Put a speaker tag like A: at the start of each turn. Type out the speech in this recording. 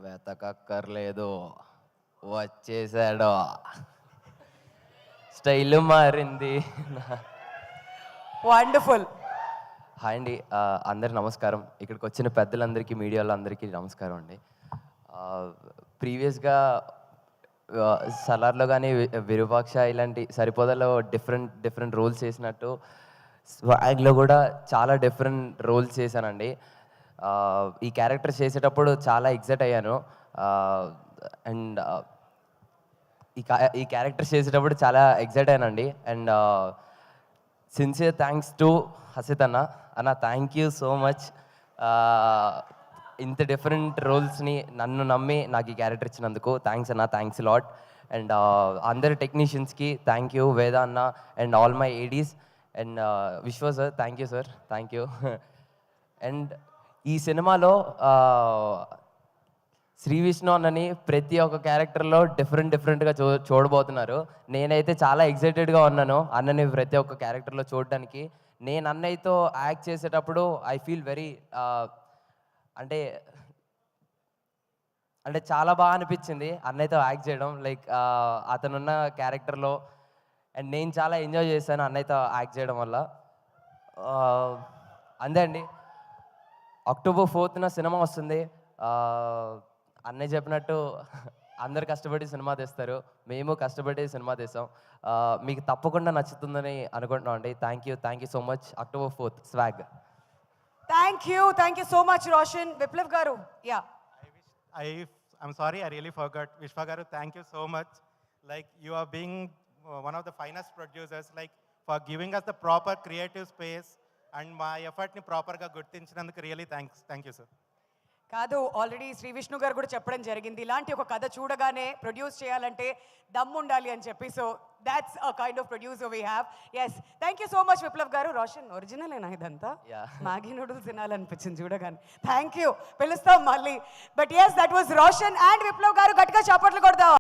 A: వెతకక్కర్లేదు, వచ్చేసాడు. స్టైల్ మారింది.
B: Wonderful.
A: Hi అండి, అందరికి నమస్కారం. ఇక్కడికి వచ్చిన పెద్దలందరికీ, మీడియా వాళ్ళందరికీ నమస్కారం అండి. ప్రీవియస్గా సలార్లో కానీ విరూపాక్ష ఇలాంటి సరిపోదలో డిఫరెంట్ రోల్స్ చేసినట్టు స్వాగ్లో కూడా చాలా డిఫరెంట్ రోల్స్ చేశానండి. ఈ క్యారెక్టర్ చేసేటప్పుడు చాలా ఎగ్జైట్ అయ్యాను. అండ్ ఈ క్యారెక్టర్ చేసేటప్పుడు చాలా ఎగ్జైట్ అయ్యానండి. And sincere thanks to Hasith అన్న, థ్యాంక్ యూ సో మచ్. ఇంత డిఫరెంట్ రోల్స్ని నన్ను నమ్మి నాకు ఈ క్యారెక్టర్ ఇచ్చినందుకు థ్యాంక్స్ అన్న, థ్యాంక్స్ లాట్. అండ్ అందరి టెక్నీషియన్స్కి థ్యాంక్ యూ, వేద అన్న and all my ADs and Vishwa sir, thank you sir, thank you. And ఈ సినిమాలో శ్రీ విష్ణు అన్నని ప్రతి ఒక్క క్యారెక్టర్లో డిఫరెంట్గా చూడబోతున్నారు. నేనైతే చాలా ఎగ్జైటెడ్గా ఉన్నాను అన్నని ప్రతి ఒక్క క్యారెక్టర్లో చూడడానికి. నేను అన్నయ్యతో యాక్ట్ చేసేటప్పుడు ఐ ఫీల్ వెరీ అంటే చాలా బాగా అనిపించింది అన్నయ్యతో యాక్ట్ చేయడం. లైక్ అతనున్న క్యారెక్టర్లో అండ్ నేను చాలా ఎంజాయ్ చేశాను అన్నయ్యతో యాక్ట్ చేయడం వల్ల. అంతే అండి. అక్టోబర్ 4th సినిమా వస్తుంది. అన్నయ్య చెప్పినట్టు అందరు కష్టపడి సినిమా తీస్తారు, మేము కష్టపడి సినిమా తీసాం. మీకు తప్పకుండా నచ్చుతుందని అనుకుంటున్నాం అండి. Thank you so much. October 4th swag.
B: Thank you so much Roshan. Viplav గారు, yeah.
C: I'm sorry, I really forgot. Vishwa garu, thank you so much. Like, you are being one of the finest producers, like, for giving us the proper creative space and my effort ni proper ga gurtinchinanduku really thank you sir.
B: కాదు, already Shri Vishnu గారు కూడా చెప్పడం జరిగింది, ఇలాంటి ఒక కథ చూడగానే produce చేయాలంటే దమ్ము ఉండాలి అని చెప్పి. So that's a kind of producer we have. Yes, thank you so much Viplav garu. Roshan, ఒరిజినలేనా ఇదంతా? మ్యాగీ నూడిల్స్ తినాలనిపించింది చూడగానే. థ్యాంక్ యూ, పిలుస్తాం మళ్ళీ. But yes, that was Roshan and Viplav garu. గట్టిగా చప్పట్లు కొడదాం.